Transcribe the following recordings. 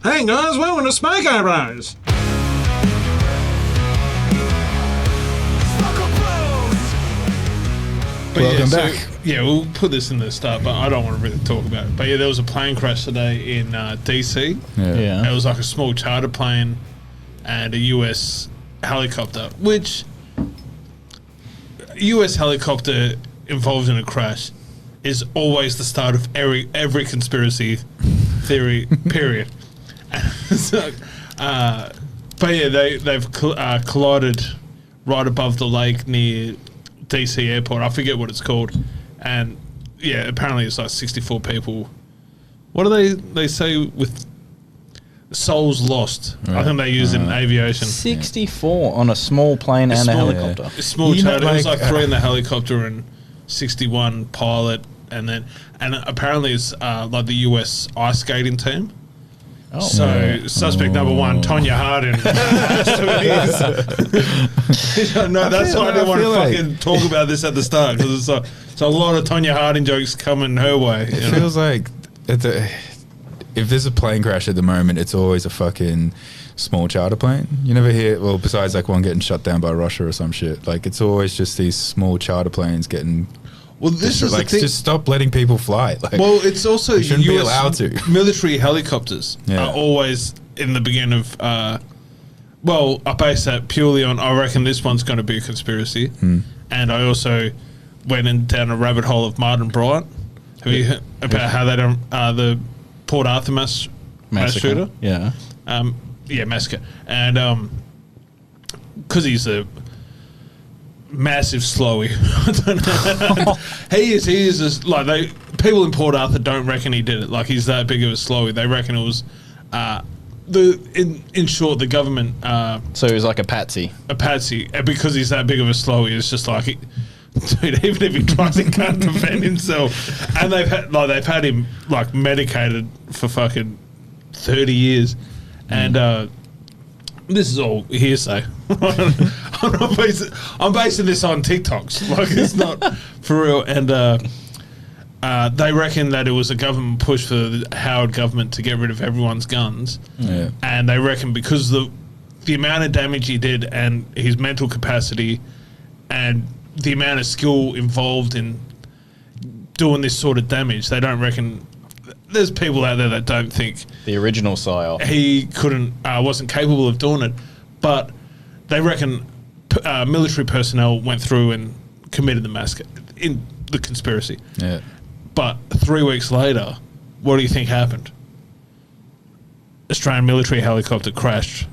Hey guys, welcome to Smoko Bros. Welcome back. Yeah, we'll put this in the start, but I don't want to really talk about it. But yeah, there was a plane crash today in DC. Yeah. It was like a small charter plane and a US helicopter, which US helicopter involved in a crash is always the start of every conspiracy theory, period. So, but yeah, they've collided right above the lake near DC airport. I forget what it's called. And yeah, apparently it's like 64 people. What do they say with souls lost? Right. I think they use it in aviation. 64 on a small plane and a helicopter. A small charter. It was like 3 in the helicopter and 61 pilot. And apparently it's like the US ice skating team. Oh. So suspect number 1, Tonya Harding. No, that's why I didn't want to fucking talk about this at the start, because it's a lot of Tonya Harding jokes coming her way. It feels like if there's a plane crash at the moment, it's always a fucking small charter plane. You never hear, well, besides like one getting shut down by Russia or some shit. Like it's always just these small charter planes getting. Well, this is like the thing. Just stop letting people fly. Like, well, it's also you shouldn't be allowed to. Military helicopters are always in the beginning of. Well, I base that purely on. I reckon this one's going to be a conspiracy, and I also went down a rabbit hole of Martin Bryant. Have you heard about how they don't the Port Arthur mass shooter? Yeah, massacre, and because he's a massive slowy. I don't know. He is just, like, people in Port Arthur don't reckon he did it. Like, he's that big of a slowy. They reckon it was in short, the government. So he was like a patsy. A patsy, and because he's that big of a slowy, it's just like, dude, even if he tries, he can't defend himself. And they've had him like medicated for fucking 30 years, and. This is all hearsay. I'm basing this on TikToks. Like, it's not for real. And they reckon that it was a government push for the Howard government to get rid of everyone's guns. Yeah. And they reckon because the amount of damage he did and his mental capacity and the amount of skill involved in doing this sort of damage, they don't reckon. There's people out there that don't think the original Sire he wasn't capable of doing it, but they reckon military personnel went through and committed the massacre in the conspiracy. Yeah. But 3 weeks later, what do you think happened? Australian military helicopter crashed.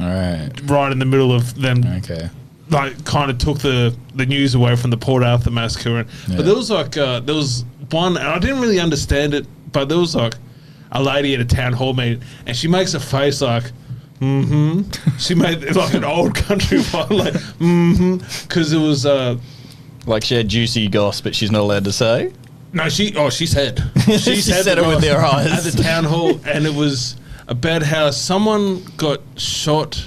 All right. Right in the middle of them. Okay. Like, kind of took the news away from the Port Arthur massacre. But there was like there was one, and I didn't really understand it. But there was like a lady at a town hall meeting, and she makes a face like, She made like an old country one, like, because it was like she had juicy goss, but she's not allowed to say. No, she said she said it with their eyes at the town hall, and it was about how someone got shot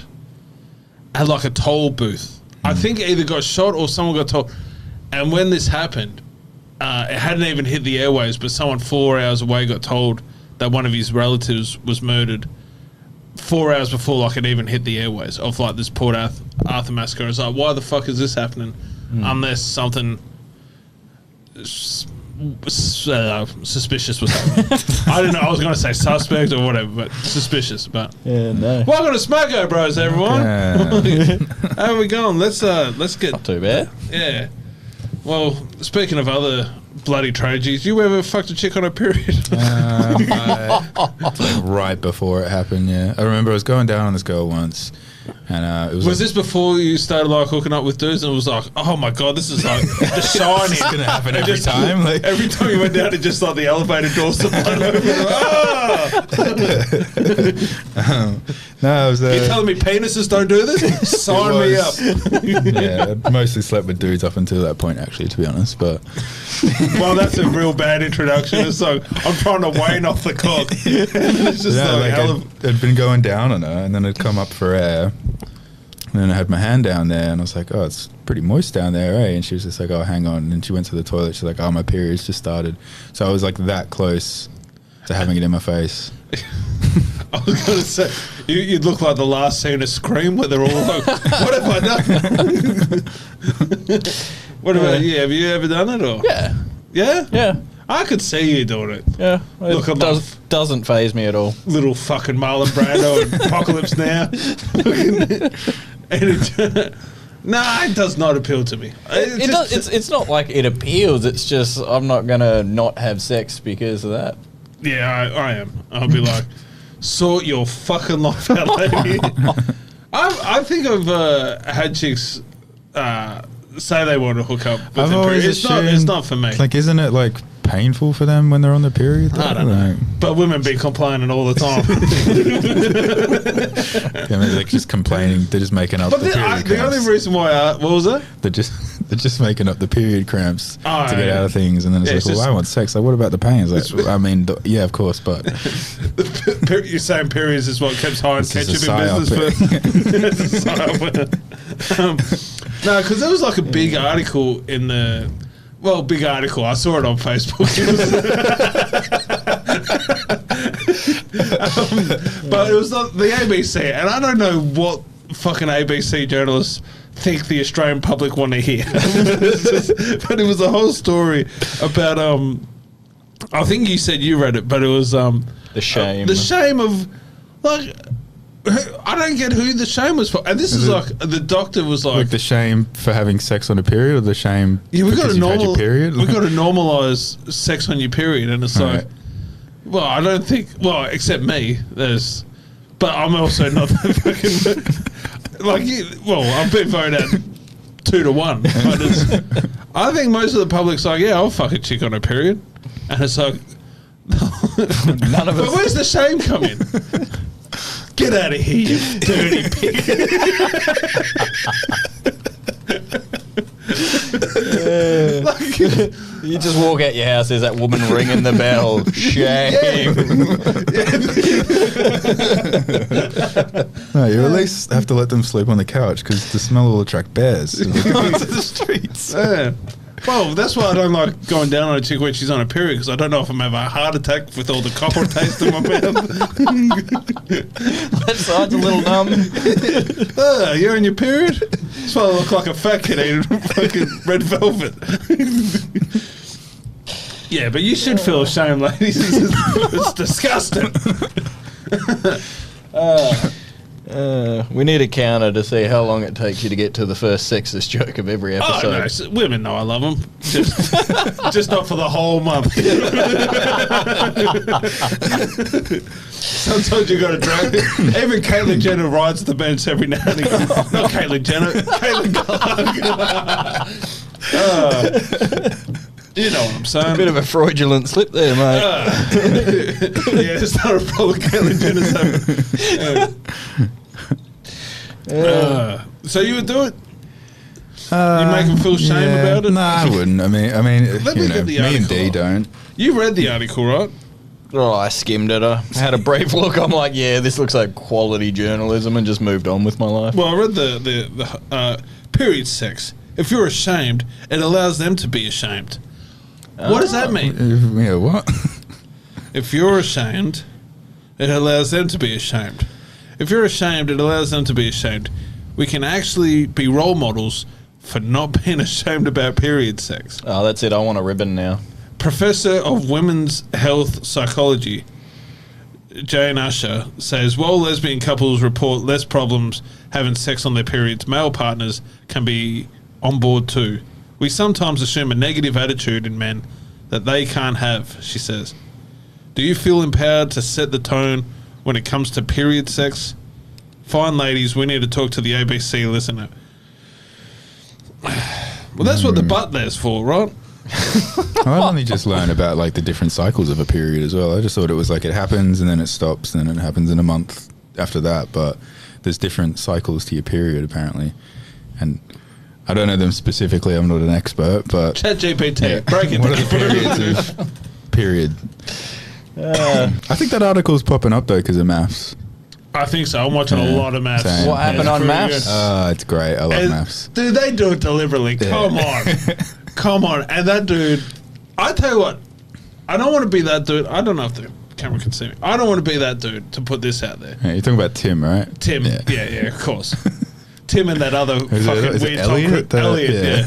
at like a toll booth. I think either got shot or someone got told. And when this happened. It hadn't even hit the airwaves, but someone 4 hours away got told that one of his relatives was murdered 4 hours before like it even hit the airwaves of like this Port Arthur massacre. It's like, why the fuck is this happening? Unless something suspicious was happening. I don't know. I was going to say suspect or whatever, but suspicious. But no. Welcome to Smoko Bros, everyone. How are we going? Let's get not too bad. Yeah. Well, speaking of other bloody tragedies, you ever fucked a chick on a period? Like right before it happened, yeah. I remember I was going down on this girl once, and it was. Was this before you started like hooking up with dudes, and it was like, oh my god, this is like the Shining. It's gonna happen every time. Like every time you went down, it just like the elevator doors to blown open. No, it was. You're telling me penises don't do this? Sign me up. Yeah, I mostly slept with dudes up until that point, actually, to be honest. But well, that's a real bad introduction. It's like I'm trying to wane off the cock. And it's just I'd been going down on her, and then I'd come up for air. And then I had my hand down there, and I was like, oh, it's pretty moist down there, eh? And she was just like, oh, hang on. And she went to the toilet. She's like, oh, my period's just started. So I was like that close to having it in my face. I was going to say, you'd look like the last scene of Scream where they're all like, what have I done? What about you? Have you ever done it? Or? Yeah. Yeah? Yeah. I could see you doing it. Yeah. Look, It doesn't phase me at all. Little fucking Marlon Brando and Apocalypse Now. No, it does not appeal to me. It's not like it appeals. It's just I'm not going to not have sex because of that. Yeah, I am. I'll be like, sort your fucking life out, lady. I think I've had chicks say they want to hook up with their period. It's not for me. Like, isn't it like painful for them when they're on the period? I don't know. But women be complaining all the time. Yeah, maybe they're just complaining. They're just making up But the period the cramps. only reason why what was that? They're just making up the period cramps to get yeah. out of things, and then it's like, well, I want sex. Like, what about the pains? Like, I mean, yeah, of course, but You're saying periods is what keeps high and This is ketchup a in business for. No, because there was like a big article in the. Well, big article. I saw it on Facebook. But it was not the ABC, and I don't know what fucking ABC journalists think the Australian public want to hear. But it was a whole story about I think you said you read it, but it was The shame. the shame of like. I don't get who the shame was for, and this is like the doctor was like the shame for having sex on a period, or the shame we got because to you've had your period. We got to normalize sex on your period, and it's like, Right. well, I don't think, well, except me, but I'm also not the fucking like. I've been voted out 2-1, but I think most of the public's like, yeah, I'll fuck a chick on a period, and it's like, None of but us. where's the shame come in? Get out of here, you dirty pig. You just walk out your house, there's that woman ringing the bell. Shame. No, you at least have to let them sleep on the couch because the smell will attract bears to the streets. Yeah. Well, that's why I don't like going down on a chick when she's on a period, because I don't know if I'm having a heart attack with all the copper taste in my mouth. That side's a little numb. You're on your period? That's why I look like a fat kid eating fucking red velvet. Yeah, but you should feel ashamed, ladies. It's disgusting. We need a counter to see how long it takes you to get to the first sexist joke of every episode. Oh, no, women know I love them. Just not for the whole month. Sometimes you got to drag it. Even Caitlyn Jenner rides the bench every now and again. Not Caitlyn Jenner, Caitlyn Clark. You know what I'm saying. A bit of a fraudulent slip there, mate. Yeah, it's not a problem. Caitlyn Jenner's having. So you would do it? You make them feel shame about it? Nah, I wouldn't. I mean, Let me get the me and article D up. don't. You read the article, right? Oh, I skimmed it. I had a brief look. I'm like, yeah, this looks like quality journalism, and just moved on with my life. Well, I read the period sex. If you're ashamed, it allows them to be ashamed. What does that mean? Yeah, what? If you're ashamed, it allows them to be ashamed. If you're ashamed, it allows them to be ashamed. We can actually be role models for not being ashamed about period sex. Oh, that's it. I want a ribbon now. Professor of Women's Health Psychology, Jane Usher, says while lesbian couples report less problems having sex on their periods, male partners can be on board too. We sometimes assume a negative attitude in men that they can't have, she says. Do you feel empowered to set the tone when it comes to period sex? Fine, ladies, we need to talk to the ABC listener. Well, that's what the butt there's for, right? I've only just learned about like the different cycles of a period as well. I just thought it was like it happens and then it stops and then it happens in a month after that. But there's different cycles to your period apparently, and I don't know them specifically. I'm not an expert, but ChatGPT, break it what are the down. periods of period? I think that article is popping up though because of maths. I think so. I'm watching a lot of maths. Same. What happened on maths? It's great. I love maths. Dude, they do it deliberately. Come on. Come on. And that dude, I tell you what, I don't want to be that dude. I don't know if the camera can see me. I don't want to be that dude to put this out there. Yeah, you're talking about Tim, right? Tim, yeah, of course. Tim and that other Is it weird Elliot? Elliot, yeah.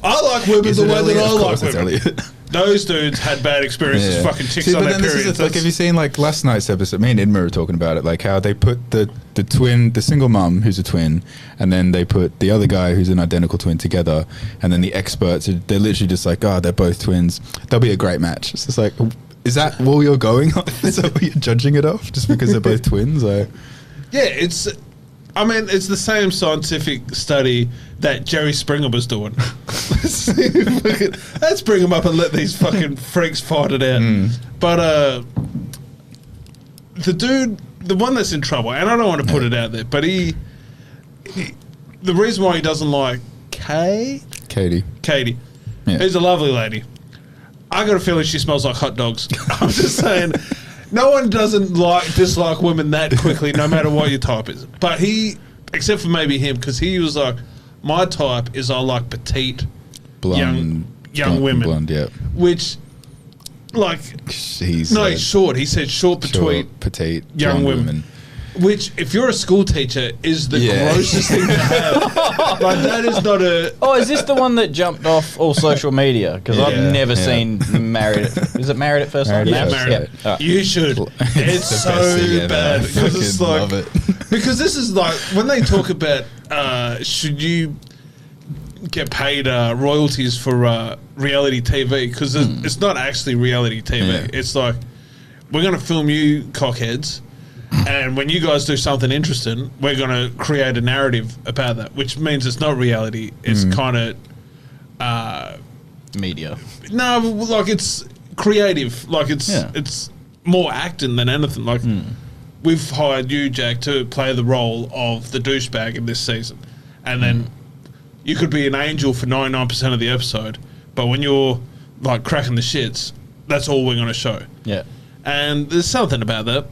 I like women the way that I like women. Elliot. Those dudes had bad experiences fucking chicks on their periods. Like, have you seen like last night's episode? Me and Idma were talking about it, like how they put the twin, the single mum who's a twin, and then they put the other guy who's an identical twin together, and then the experts, they're literally just like, oh, they're both twins. They'll be a great match. It's just like, is that what you're going off? Is that what you're judging it off? Just because they're both twins? Or? Yeah, it's the same scientific study that Jerry Springer was doing. Let's bring him up and let these fucking freaks fight it out. But the dude, the one that's in trouble, and I don't want to put it out there, but he the reason why he doesn't like Katie, who's a lovely lady. I got a feeling she smells like hot dogs. I'm just saying, no one doesn't dislike women that quickly, no matter what your type is. But he, except for maybe him, because he was like, my type is I like petite, young women. Blonde, yeah. Which, like, he's short. He said short, petite, young women. Which, if you're a school teacher, is the grossest thing to have. Like, that is not a... Oh, is this the one that jumped off all social media? Because I've never seen Married at... Is it Married at First Sight? Married. You should. It's so bad. Because it's like... Love it. Because this is like... When they talk about should you get paid royalties for reality TV, because it's not actually reality TV. Yeah. It's like, we're going to film you cockheads, and when you guys do something interesting, we're going to create a narrative about that, which means it's not reality. It's kind of... media. No, like, it's creative. Like, it's more acting than anything. Like, we've hired you, Jack, to play the role of the douchebag in this season. And then you could be an angel for 99% of the episode, but when you're, like, cracking the shits, that's all we're going to show. Yeah. And there's something about that.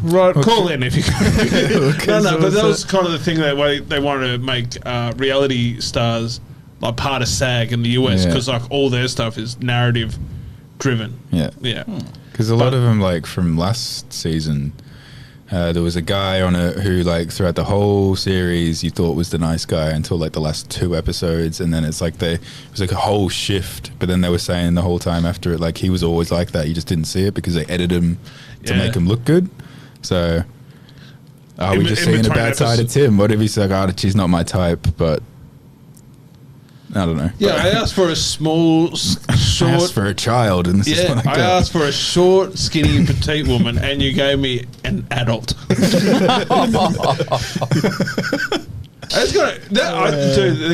Right, call in if you can. No, but that was kind of the thing that they wanted to make reality stars like part of SAG in the US, because like all their stuff is narrative driven. Yeah. Because a lot of them, like from last season, there was a guy on it who, like, throughout the whole series you thought was the nice guy until like the last 2 episodes, and then it's like it was like a whole shift. But then they were saying the whole time after it, like, he was always like that, you just didn't see it because they edited him to make him look good. So are we just seeing a bad side of Tim? What if he's like, oh, she's not my type, but I don't know. Yeah, I asked for a small, short... I asked for a child, and this is what I got. I asked for a short, skinny, petite woman, and you gave me an adult. Dude, they're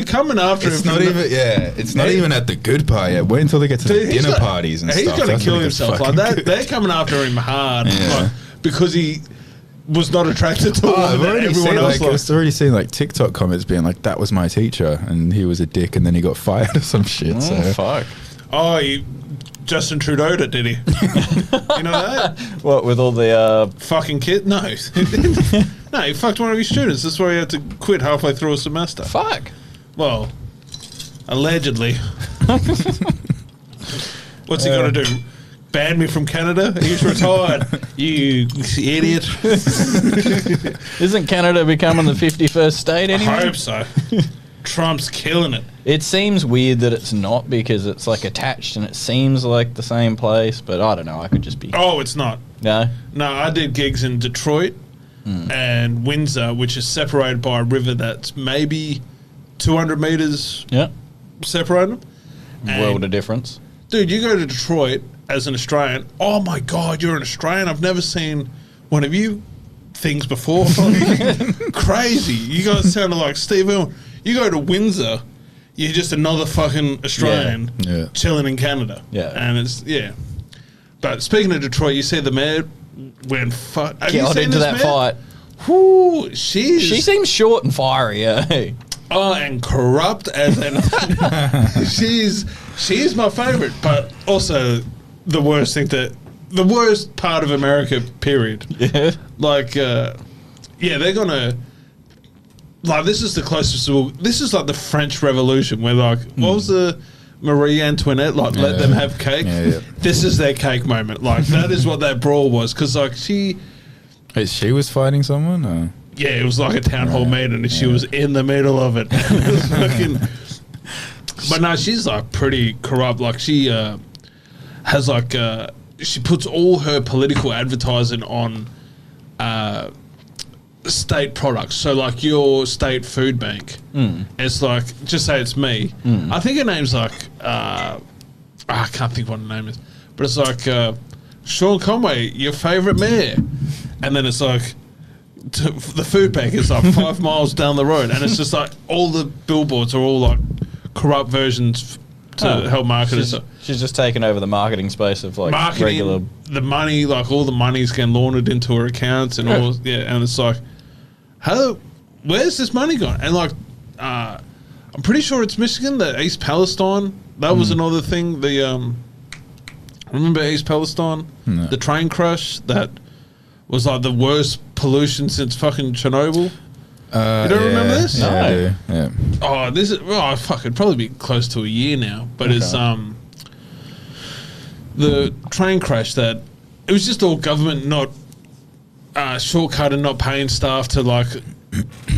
coming after him. It's not even, it's not even at the good part yet. Wait until they get to the dinner parties and stuff. He's going to kill himself. Like that. They're coming after him hard, like, because he was not attracted to everyone else. I've already seen like TikTok comments being like, "That was my teacher, and he was a dick, and then he got fired or some shit." So fuck. Oh, Justin Trudeau'd it, did he? You know that? What, with all the fucking kid? No, no, he fucked one of his students. That's why he had to quit halfway through a semester. Fuck. Well, allegedly. What's he gonna do? Ban me from Canada? He's retired. You idiot. Isn't Canada becoming the 51st state anyway? I hope so. Trump's killing it. It seems weird that it's not, because it's like attached and it seems like the same place, but I don't know. I could just be... Oh, it's not. No? No, I did gigs in Detroit and Windsor, which is separated by a river that's maybe 200 meters separated them. World of difference. Dude, you go to Detroit as an Australian. Oh my God, you're an Australian. I've never seen one of you things before. Crazy. You guys sounded like Steve Irwin. You go to Windsor, you're just another fucking Australian chilling in Canada. Yeah. And it's, But speaking of Detroit, you see the mayor went got into that fight. Whoo, she seems short and fiery, Oh, and corrupt as anything. She's my favourite, but also the worst part of America, period. Yeah. Like, they're gonna... Like, this is the closest... This is like the French Revolution, where, like, what was Marie Antoinette, like let them have cake. Yeah. This is their cake moment. Like that is what that brawl was, because like she was fighting someone. Or? Yeah, it was like a town hall meeting, and she was in the middle of it. It was fucking. But no, she's like pretty corrupt. Like she has like she puts all her political advertising on state products. So like your state food bank, it's like, just say it's me. I think her name's like I can't think what her name is, but it's like Sean Conway, your favourite mayor, and then it's like. The food bank is like 5 miles down the road, and it's just like all the billboards are all like corrupt versions to help market it. She's just taken over the marketing space of like regular. The money, like all the money's getting laundered into her accounts and all. Yeah, and it's like, where's this money gone? And like, I'm pretty sure it's Michigan, the East Palestine. That was another thing. The remember East Palestine, the train crash that was like the worst pollution since fucking Chernobyl. You don't remember this? No. I do. Yeah. Oh, this is fuck. It'd probably be close to a year now, but it's the train crash that it was just all government not shortcut and not paying staff to like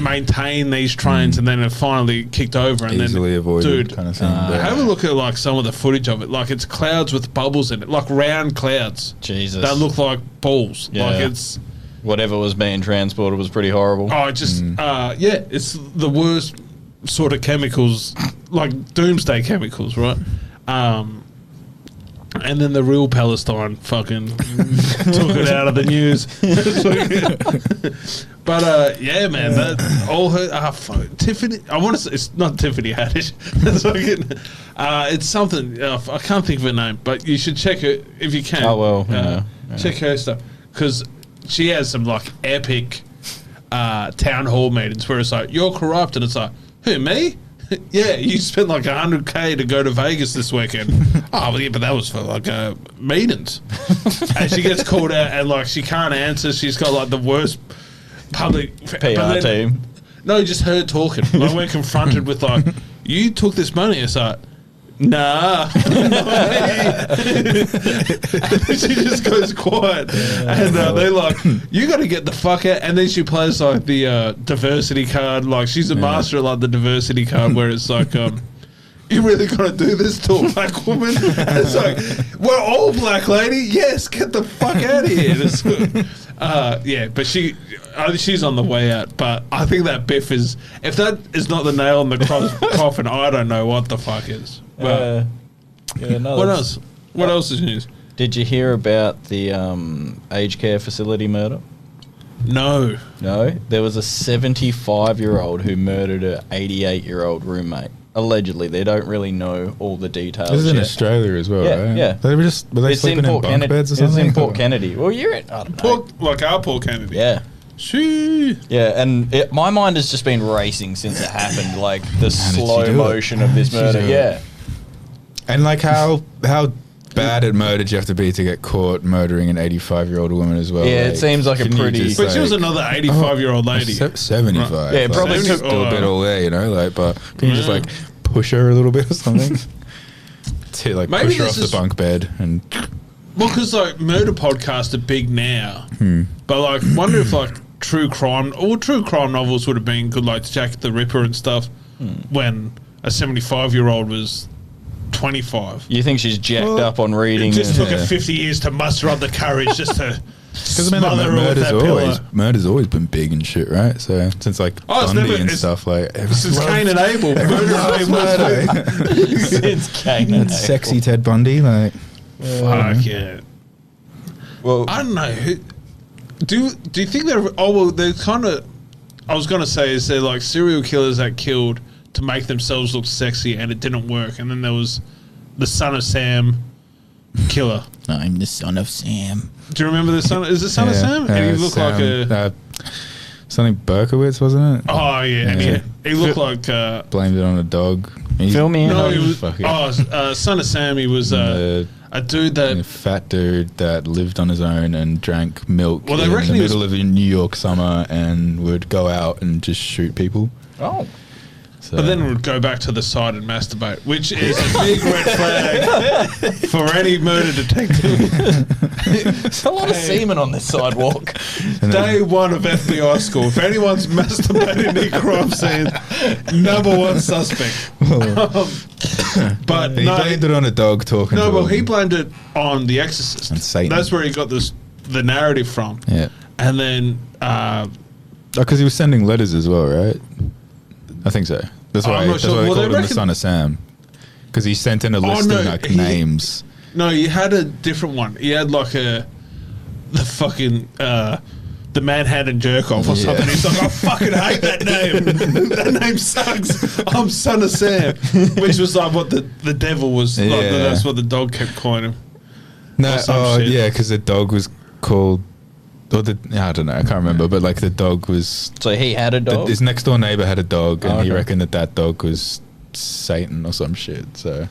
maintain these trains, and then it finally kicked over and easily then avoided kind of thing. Have a look at like some of the footage of it. Like it's clouds with bubbles in it, like round clouds. Jesus, that look like balls. Yeah. Like it's whatever was being transported was pretty horrible. Oh, just it's the worst sort of chemicals, like doomsday chemicals, right? And then the real Palestine fucking took it out of the news. But yeah, man, that all her Tiffany. I want to say it's not Tiffany Haddish. It's something I can't think of her name, but you should check her if you can. Oh well, check her stuff because she has some like epic town hall meetings where it's like you're corrupt, and it's like who, me? Yeah, you spent like $100K to go to Vegas this weekend. Oh, well, yeah, but that was for like meetings. And she gets called out, and like she can't answer. She's got like the worst public PR team. No, just her talking. Like we're confronted with like, you took this money. It's like, nah. And she just goes quiet, and they're like, you got to get the fuck out. And then she plays like the diversity card. Like she's a master at like the diversity card, where it's like, you really got to do this to a black woman? And it's like, we're all black, lady. Yes, get the fuck out of here. It's, yeah, but she's on the way out. But I think that Biff is, if that is not the nail in the coffin, I don't know what the fuck is. But what else? What else is news? Did you hear about the aged care facility murder? No. There was a 75-year-old who murdered an 88-year-old roommate. Allegedly, they don't really know all the details. This is in yet. Australia as well, right? Yeah. Were they sleeping in bunk beds or something? It's in Port Kennedy. Well, you're in like our Port Kennedy. Yeah. Shoo. Yeah, and my mind has just been racing since it happened. Like the slow motion of this murder. Yeah. And like how bad at murder do you have to be to get caught murdering an 85-year-old woman as well? Yeah, like, it seems like a pretty. But she was another 85-year-old lady. 75. Right. Yeah, probably took a bit all there, you know. Like, but can you just like push her a little bit or something? To like maybe push her off the bunk bed and. Well, because like murder podcasts are big now, but like wonder if like true crime novels would have been good, like Jack the Ripper and stuff, when a 75-year-old was 25. You think she's jacked up on reading? It just took her 50 years to muster up the courage just to smother her with that pillow. Murder's always been big and shit, right? So since like Bundy and stuff, like since Cain and Abel, murder. Since Cain and Abel. Sexy Ted Bundy, like fuck yeah. Well, I don't know. Do you think they're? Oh well, they're kind of. I was gonna say is they're like serial killers that killed to make themselves look sexy, and it didn't work. And then there was the Son of Sam killer. I'm the Son of Sam. Do you remember the Son? Is it Son of Sam? And he looked like a something Berkowitz, wasn't it? Oh yeah, and he looked like blamed it on a dog. Fill me in. No, he was. Son of Sam. He was a dude that a fat dude that lived on his own and drank milk in the middle of a New York summer and would go out and just shoot people. Oh. So. But then it would go back to the side and masturbate, which is a big red flag for any murder detective. There's a lot of semen on this sidewalk. Day one of FBI school. If anyone's masturbating near crime scene, number one suspect. But he blamed it on a dog talking. No, to well, him. he blamed it on The Exorcist. And Satan. That's where he got the narrative from. Yeah. And then, because he was sending letters as well, right? I think so. That's why. I'm not That's sure. why they Well, called they him the son of Sam. Because he sent in a list of like names. No, he had a different one. He had like the Manhattan jerk off or something. He's like, I fucking hate that name. That name sucks. I'm son of Sam, which was like what the devil was. Like, that's what the dog kept calling him. No, yeah, because the dog was called. Or I don't know, I can't remember, but like the dog was. So he had a dog? His next door neighbor had a dog, and he okay. reckoned that dog was Satan or some shit. So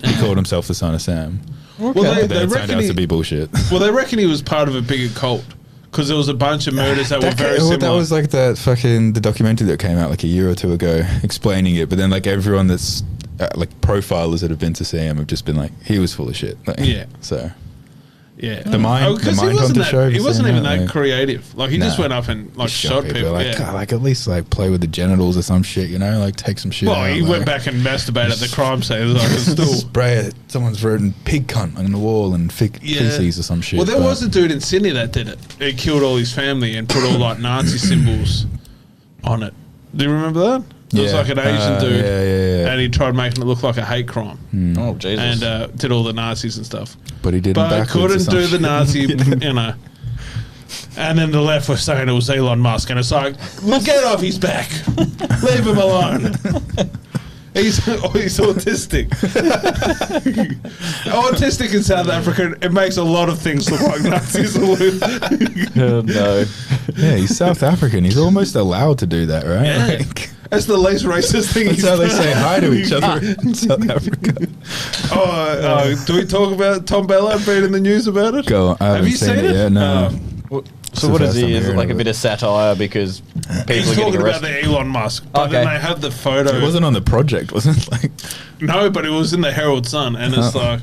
he called himself the son of Sam. Okay. Well, they turned out to be bullshit. Well, they reckon he was part of a bigger cult because there was a bunch of murders that were very similar. That was like the documentary that came out like a year or two ago explaining it, but then like everyone that's like profilers that have been to see him have just been like, he was full of shit. Like, yeah. So. Yeah, the Mindhunter show. He wasn't even that creative. Like he just went up and like shot people. Like, God, like at least like play with the genitals or some shit, you know? Like take some shit. Well, out, he went back and masturbated at the crime scene. Like it's still spray someone's written pig cunt on the wall and feces or some shit. Well, there was a dude in Sydney that did it. He killed all his family and put all like Nazi symbols on it. Do you remember that? It was like an Asian dude, and he tried making it look like a hate crime. Oh, Jesus. And did all the Nazis and stuff. But he didn't. But couldn't do the Nazi, you know. And then the left was saying it was Elon Musk, and it's like, well, get off his back, leave him alone. He's autistic. Autistic in South Africa, it makes a lot of things look like Nazis. Oh, no. Yeah, he's South African. He's almost allowed to do that, right? Yeah. Like, that's the least racist thing. That's how they say hi to each other in South Africa. Do we talk about Tom Bella being in the news about it? Go on. Have you seen it yet? No. So what is he? Is it like a bit of satire because people He's are getting talking about arrested? the Elon Musk, but then they have the photo. It wasn't on the project, was it? Like, no, but it was in the Herald Sun, and it's like,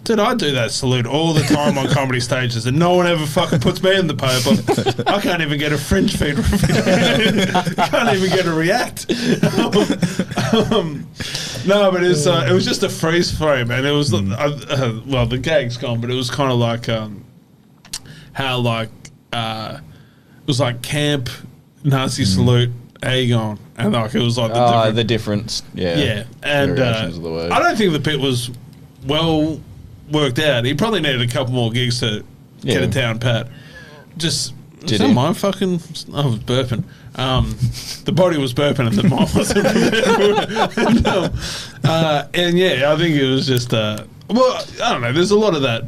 dude, I do that salute all the time on comedy stages, and no one ever fucking puts me in the paper. I can't even get a French feed review. Can't even get a react. No, but it was just a freeze frame, and it was well, the gag's gone, but it was kind of like how like it was like camp Nazi salute. How you going? And like it was like the difference. Yeah, and variations of the word. I don't think the bit was well worked out. He probably needed a couple more gigs to get it down pat. Just Did is that he? my fucking? I was burping. The body was burping and the mind wasn't prepared. And yeah, I think it was just well, I don't know. There's a lot of that.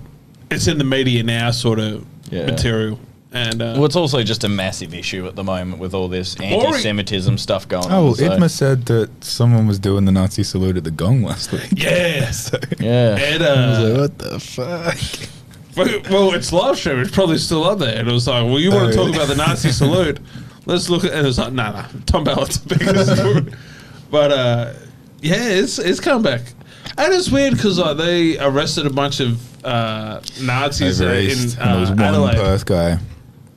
It's in the media now, sort of material. And well, it's also just a massive issue at the moment with all this anti-Semitism stuff going on. oh, Idma said that someone was doing the Nazi salute at the Gong last week. yeah, Yeah. and I was like, what the fuck? well, it's live stream. It's probably still up there. And it was like, well, you want to talk about the Nazi salute? Let's look at it. And it's like, nah. Tom Ballett's the biggest dude. But, yeah, it's come back. And it's weird because like, they arrested a bunch of Nazis in and there was one Adelaide. Perth guy.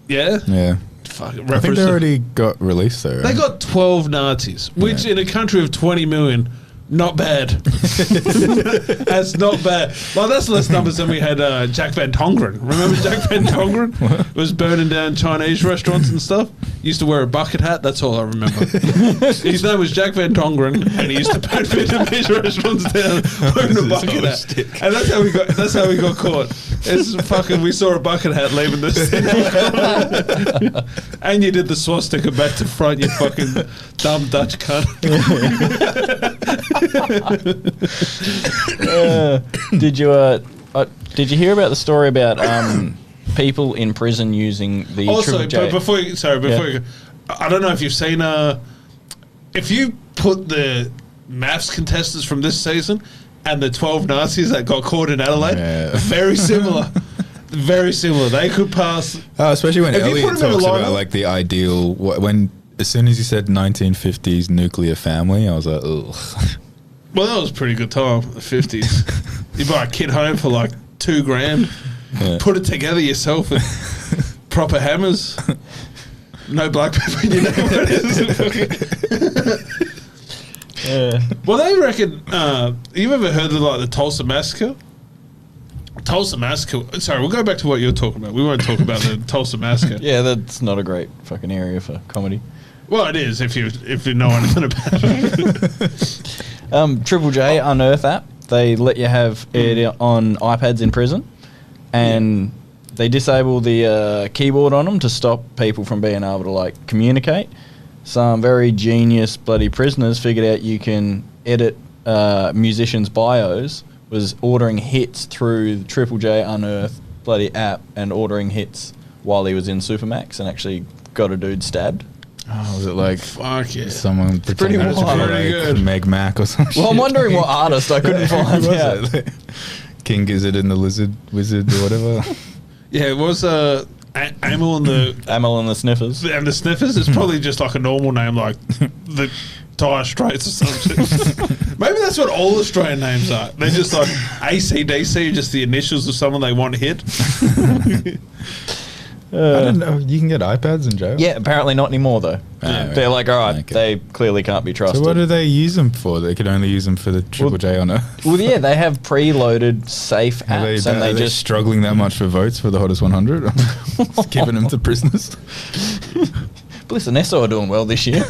Yeah? Yeah. Fuck, I think they already got released though, right? They got 12 Nazis, which in a country of 20 million, not bad. That's not bad. Like, that's less numbers than we had Jack Van Tongeren. Remember Jack Van Tongeren? Was burning down Chinese restaurants and stuff. Used to wear a bucket hat. That's all I remember. His name was Jack Van Tongeren, and he used to burn Vietnamese restaurants down wearing a bucket hat. And that's how we got caught. It's fucking. We saw a bucket hat leaving the cinema. And you did the swastika back to front. You fucking dumb Dutch cunt. Did you hear about the story about people in prison using the Also, Triple J? but before you go, I don't know if you've seen if you put the maths contestants from this season and the 12 Nazis that got caught in Adelaide, very similar. Very similar. They could pass. Oh, especially when If you Elliot put 'em in a talks about lineup- like the ideal when as soon as you said 1950s nuclear family, I was like, ugh. Well, that was a pretty good time, the 50s. You buy a kit home for like $2,000, put it together yourself with proper hammers. No black pepper in your neighborhood. Well, they reckon. You ever heard of like the Tulsa Massacre? Tulsa Massacre. Sorry, we'll go back to what you were talking about. We won't talk about the Tulsa Massacre. Yeah, that's not a great fucking area for comedy. Well, it is if you know anything about it. Triple J Unearth app. They let you have it on iPads in prison, and they disable the keyboard on them to stop people from being able to like communicate. Some very genius bloody prisoners figured out you can edit musicians' bios. Was ordering hits through the Triple J Unearth bloody app and ordering hits while he was in Supermax and actually got a dude stabbed. Oh, was it like Fuck yeah. someone pretending pretty to be wild. Pretty like good. Meg Mac or something? Well, I'm wondering what artist I couldn't find out. King Gizzard and the Lizard Wizard or whatever. Yeah, it was Amel and the Amel and the Sniffers. Sniffers. It's probably just like a normal name, like the Dire Straits or something. Maybe that's what all Australian names are. They're just like ACDC, just the initials of someone they want hit. I don't know. You can get iPads in jail? Yeah, apparently not anymore though. Yeah. They're like, all right, Okay. they clearly can't be trusted. So what do they use them for? They could only use them for the Triple J on Earth. Well, yeah, they have preloaded safe Are apps, and are they just struggling that much for votes for the hottest 100? Just giving them to prisoners. Bliss and Esso are doing well this year. Yeah,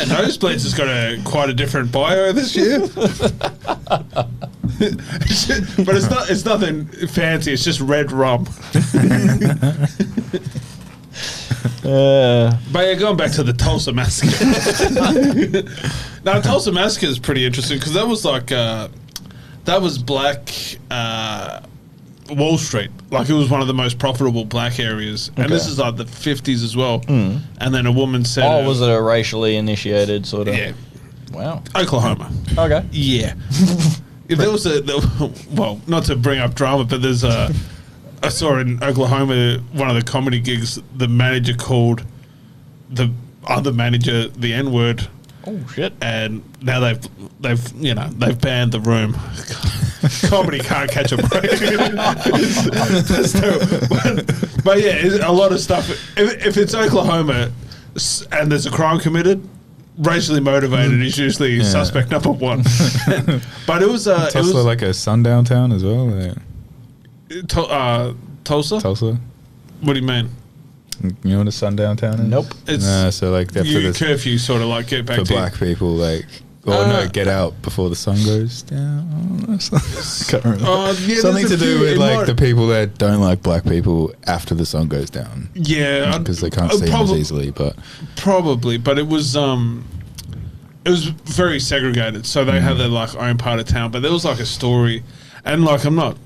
Nosebleeds has got quite a different bio this year. But it's nothing fancy. It's just red rum. But yeah, going back to the Tulsa Massacre. Now, Tulsa Massacre is pretty interesting because that was like that was black Wall Street. Like it was one of the most profitable black areas, and this is like the 50s as well. And then a woman said, Oh, was it a racially initiated sort of? Yeah, Wow. Oklahoma. Okay. Yeah. If there was well, not to bring up drama, but there's I saw in Oklahoma one of the comedy gigs, the manager called the other manager the N-word, Oh shit. and now they've banned the room. Comedy can't catch a break. That's terrible. But yeah, a lot of stuff. If it's Oklahoma and there's a crime committed, racially motivated is usually suspect number one. But it was Tulsa like a sundown town as well? Tulsa. Tulsa? What do you mean? You know what a sundown town is? Nope. It's So like they're you for, curfew, sort of like get back for to black people, like... get out before the sun goes down. I can't remember. Yeah, Something there's to a do few. with It like might- the people that don't like black people after the sun goes down. Yeah, Because they can't see them as easily, but... Probably, but it was very segregated. So they had their like own part of town, but there was like a story, and like I'm not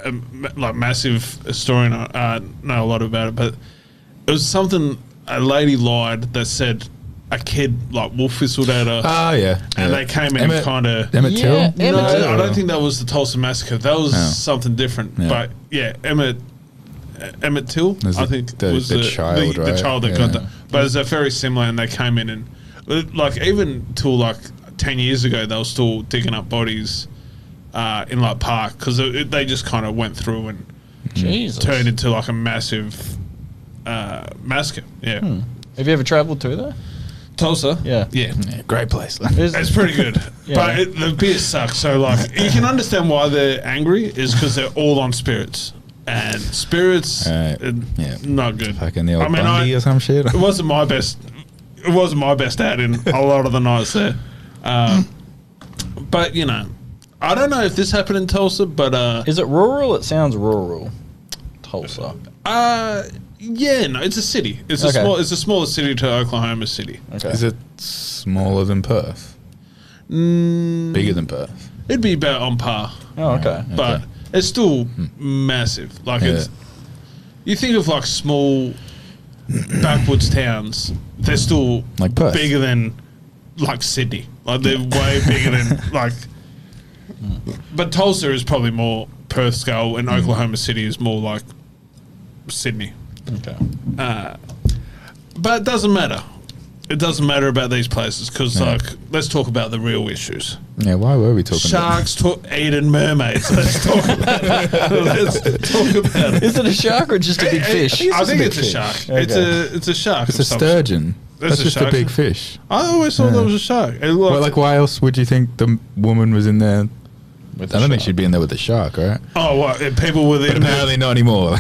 a like massive historian. I know a lot about it, but it was something a lady lied that said a kid like wolf whistled at her. And they came in kind of. Emmett Till? Yeah, Emmett No, Till. I don't think that was the Tulsa Massacre. That was something different. Yeah. But yeah, Emmett Till, There's I think the was child, the right? child that Yeah. got that. But it's very similar, and they came in and like even till like 10 years ago, they were still digging up bodies in like park because they just kind of went through and Jesus. turned into like a massive massacre. Yeah, Have you ever travelled to there? Tulsa. Yeah. Yeah. Yeah, great place. It's pretty good, Yeah. but the beer sucks. So like, you can understand why they're angry is because they're all on spirits, and spirits, not good. Fucking the old Bundy or some shit. It wasn't my best. It wasn't my best outing a lot of the nights there, but you know, I don't know if this happened in Tulsa, but Is it rural? It sounds rural. Tulsa. yeah, no, it's a city. It's Okay. It's a smaller city to Oklahoma City. Okay. Is it smaller than Perth? Bigger than Perth? It'd be about on par. Oh, okay. But it's still massive. Like it's, you think of like small backwoods towns, they're still Like Perth. bigger than like Sydney. Like they're way bigger than like. But Tulsa is probably more Perth scale, and Oklahoma City is more like Sydney. Okay. But it doesn't matter. It doesn't matter about these places because, like, let's talk about the real issues. Yeah, why were we talking Sharks eating mermaids. Let's talk about it. Let's talk about it. Is it a shark or just a big fish? I think it's a shark. Okay. It's a shark. It's a sturgeon. That's just shark. a big fish. I always thought that was a shark. It looked Well, like, why else would you think the woman was in there? I don't think she'd be in there with the shark, right? oh, what? People with But apparently not anymore.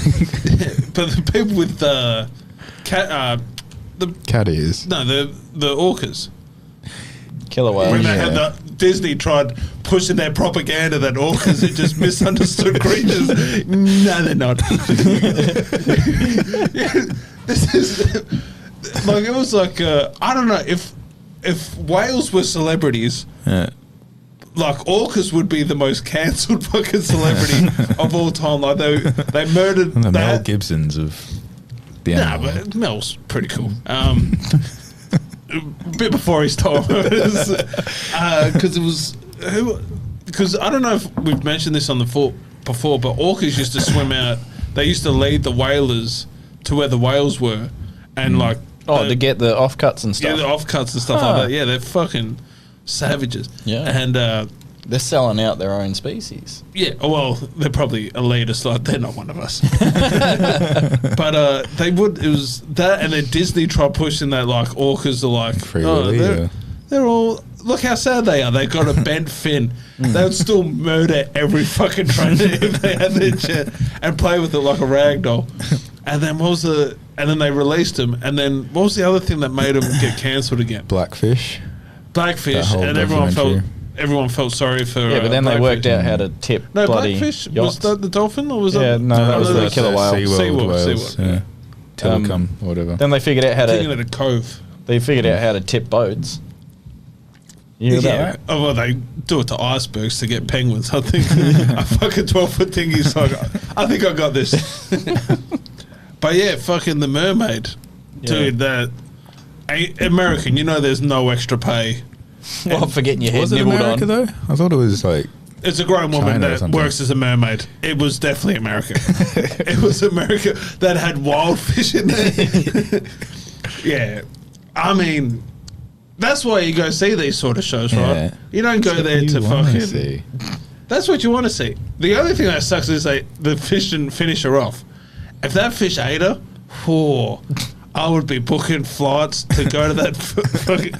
But the people with the cat, Cat ears. no, the orcas. Killer whale. When they had the Disney tried pushing their propaganda that orcas are just misunderstood creatures. No, they're not. This is like it was like I don't know if whales were celebrities. Yeah. Like orcas would be the most cancelled fucking celebrity of all time. Like they murdered And the Mel that. Gibsons of the Nah, animal. but Mel's pretty cool. A bit before his time, because it was because I don't know if we've mentioned this on the before, but orcas used to swim out. They used to lead the whalers to where the whales were, and like to get the offcuts and yeah, stuff. the offcuts and stuff like that. Yeah, they're fucking savages. Yeah. And They're selling out their own species. yeah, well, they're probably elitist. Like they're not one of us. But they would. It was that, and then Disney tried pushing that like orcas are like Free Willy, yeah. they're all. Look how sad they are. They got a bent fin. They would still murder every fucking trainer if they had their chance and play with it like a rag doll. And then what was the? And then they released him. And then what was the other thing that made him get cancelled again? Blackfish. Blackfish. That whole And everyone felt sorry for. Yeah, but then they worked out how to tip No, bloody Blackfish yachts. was that the dolphin or was Yeah, that? no, that was the that's killer whale. SeaWorld whales. SeaWorld, Yeah. yeah. Telecom, whatever. Then they figured out how Thinking to. of the cove. They figured out how to tip boats. You hear about that? Oh, well, they do it to icebergs to get penguins. I think a fucking 12-foot thingy's like, I think I got this. But yeah, fucking the mermaid. Dude, that American, you know there's no extra pay. Well, for getting your head Was it nibbled America on. though? I thought it was like It's a grown woman China or that something. works as a mermaid. It was definitely America. It was America that had wild fish in there. Yeah. I mean, that's why you go see these sort of shows, right? Yeah. You don't go there you to wanna fucking... see. That's what you want to see. The only thing that sucks is the fish didn't finish her off. If that fish ate her, I would be booking flights to go to that fucking...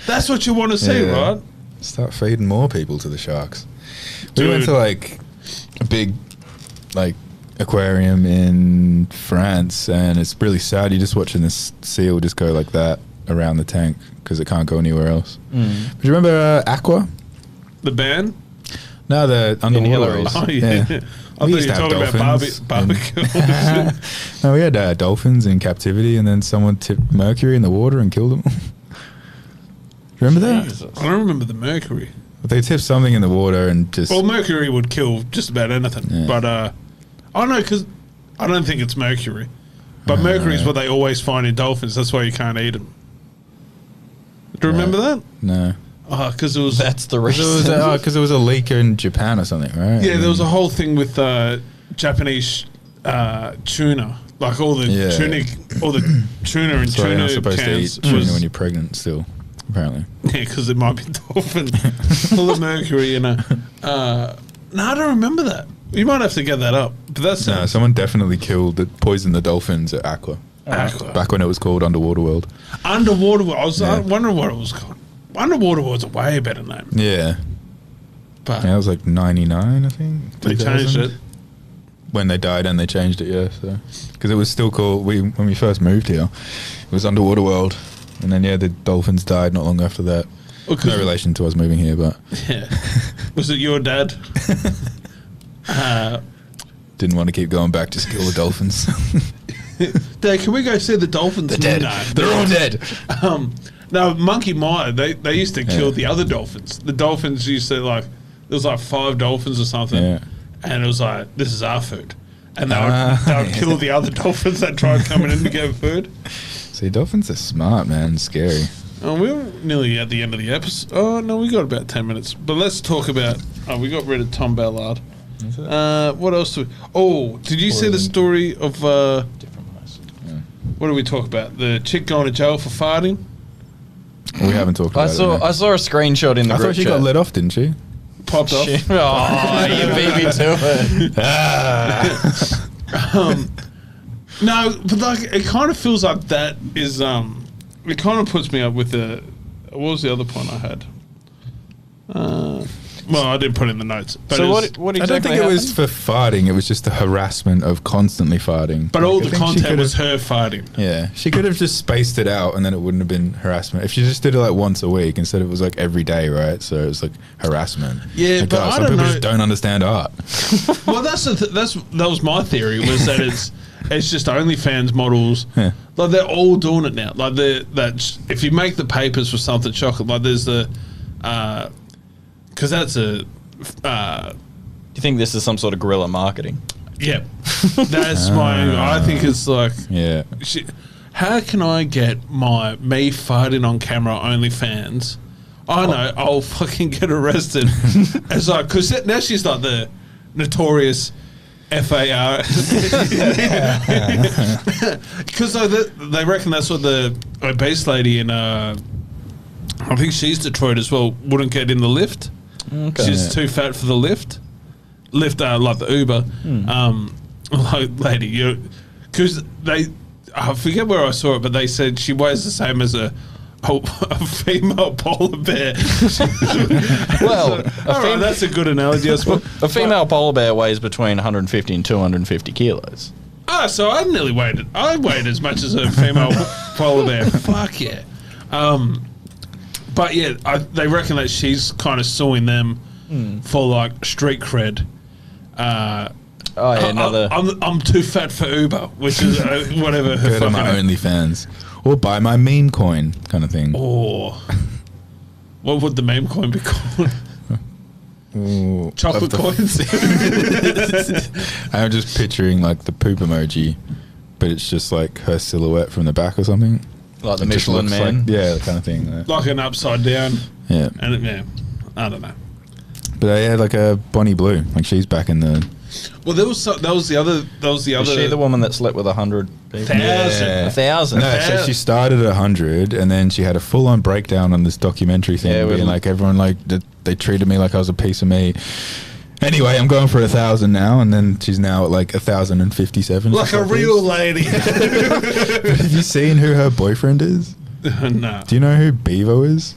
That's what you want to see, Yeah. right? Start feeding more people to the sharks. Dude. We went to like a big like aquarium in France, and it's really sad. You're just watching this seal just go like that around the tank because it can't go anywhere else. But you remember Aqua? The band? No, the underwater Hillary's. world. Oh, yeah. I thought you used were to have talking about dolphins barbecue. No, we had dolphins in captivity, and then someone tipped mercury in the water and killed them. Remember that? I don't remember the mercury. They tipped something in the water and just... Well, mercury would kill just about anything. Yeah. But, I know, because I don't think it's mercury. But mercury is what they always find in dolphins. That's why you can't eat them. Do you remember that? No. Oh, because it was... That's the Because reason. it was a leak in Japan or something, right? Yeah, there was a whole thing with Japanese tuna. Like all the tuna and So you're tuna not supposed to cans eat tuna was... when you're pregnant still, apparently. Yeah, because it might be dolphin full of mercury in it. No, I don't remember that. You might have to get that up. But that's No, someone definitely poisoned the dolphins at Aqua. Aqua. Back when it was called Underwater World. Underwater World. I was Yeah. wondering what it was called. Underwater World's a way better name. Yeah. But Yeah, it was like 99, I think. they changed 2000. it. When they died and they changed it, yeah. So because it was still called, when we first moved here, it was Underwater World. And then, yeah, the dolphins died not long after that. Well, 'cause- No relation to us moving here, but Yeah. Was it your dad? didn't want to keep going back, just kill the dolphins. Dad, can we go see the dolphins? They're dead. No. They're all dead. No, Monkey Mire, they used to kill the other dolphins. The dolphins used to, like, there was like 5 dolphins or something. Yeah. And it was like, this is our food. And they would kill the other dolphins that tried coming in to get food. See, dolphins are smart, man. Scary. Oh, we're nearly at the end of the episode. Oh, no, we got about 10 minutes. But let's talk about... Oh, we got rid of Tom Ballard. What else do we... Oh, did you see the story of... Different place. what What do we talk about? The chick going to jail for farting? We haven't talked about it. I saw a screenshot in the I group thought she chat. got let off, didn't she? Popped off. Oh, you beat me to it. No, but like it kind of feels like that is it kind of puts me up with the what was the other point I had? Well, I didn't put it in the notes. But So what what I exactly don't think it was for farting. It was just the harassment of constantly farting. But Like, all I the think she content could've- was her farting. Yeah, she could have just spaced it out, and then it wouldn't have been harassment. If she just did it like once a week instead, it was like every day, right? So it was like harassment. Yeah, Like, but oh, I some don't people know. just don't understand art. Well, that was my theory was that it's just OnlyFans models. Yeah. Like they're all doing it now. Like that if you make the papers for something chocolate, like there's the because that's a. Do you think this is some sort of guerrilla marketing? Yeah, that's my. I think it's like, Yeah, how can I get me farting on camera OnlyFans? I know I'll fucking get arrested. It's like because now she's like the notorious FAR because they reckon that's what the obese lady in I think she's Detroit as well wouldn't get in the lift. Okay. She's too fat for the lift, like the Uber. Like lady, you because I forget where I saw it, but they said she weighs the same as a female polar bear. Well, That's a good analogy. I suppose. a female polar bear weighs between 150 and 250 kilos. So I nearly weighed it. I weighed as much as a female polar bear. Fuck yeah. But yeah, they reckon that she's kind of suing them for like street cred. Oh yeah, another. I'm too fat for Uber, which is whatever. Her go to my fucking- OnlyFans or buy my meme coin kind of thing. Or what would the meme coin be called? Ooh, Chocolate of the- coins. I'm just picturing like the poop emoji, but it's just like her silhouette from the back or something. Like the It just Michelin looks Man. like, yeah, that kind of thing. Like an upside down. Yeah, And yeah, I don't know. but I had like a Bonnie Blue, like she's back in the. Well, that was the other. Is she the woman that slept with 100 people? Thousand. Yeah. 1,000. No, so she started at 100, and then she had a full-on breakdown on this documentary thing, Yeah, being like everyone like they treated me like I was a piece of meat. Anyway, I'm going for 1,000 now, and then she's now at like 1,057. Like a real lady. Have you seen who her boyfriend is? No. Do you know who Bevo is?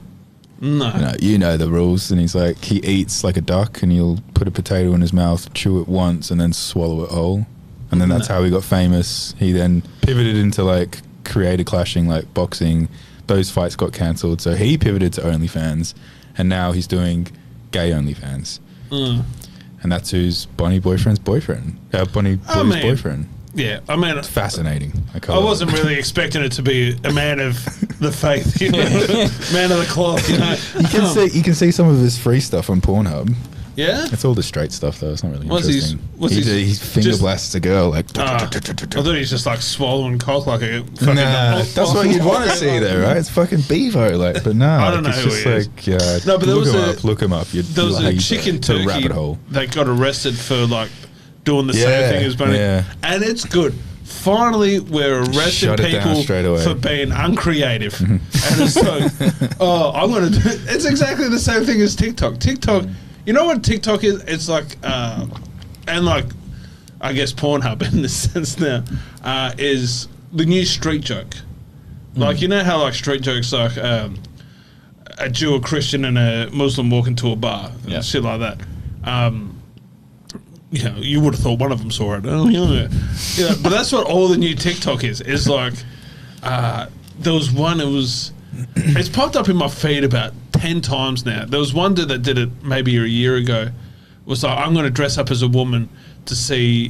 No. No, you know the rules. And he's like, he eats like a duck, and he'll put a potato in his mouth, chew it once, and then swallow it whole. And then that's how he got famous. He then pivoted into like creator clashing, like boxing. Those fights got cancelled, so he pivoted to OnlyFans, and now he's doing gay OnlyFans. And that's who's Bonnie boyfriend's boyfriend. Bonnie Blue's boyfriend. Yeah, I mean, Fascinating. I wasn't really expecting it to be a man of the faith, you know? Man of the cloth, you know. You can see some of his free stuff on Pornhub. Yeah? It's all the straight stuff though. It's not really interesting. He he's finger just- blasts a girl like. I thought he was just like swallowing cock like a fucking. Nah, that's what you'd want to see though, right? It's fucking Bevo, like. But no, I don't know it's who just he is. like, yeah. No, but there was look him up. You'd There was a lead chick in to a Turkey rabbit hole. that got arrested for like doing the Yeah, same thing as Bonnie. yeah. And it's good. Finally, we're arresting Shut it down people straight away. for being uncreative. And it's like, I'm going to do it's exactly the same thing as TikTok. TikTok, you know what TikTok is? It's like, and like, I guess Pornhub in this sense now, is the new street joke. Like, you know how like street jokes like a Jew, a Christian, and a Muslim walk into a bar, Yeah. and shit like that. You know, you would have thought one of them saw it. Oh, yeah. You know, but that's what all the new TikTok is. Is like, there was one. It's popped up in my feed about 10 times now. There was one dude that did it maybe a year ago. It was like, I'm going to dress up as a woman to see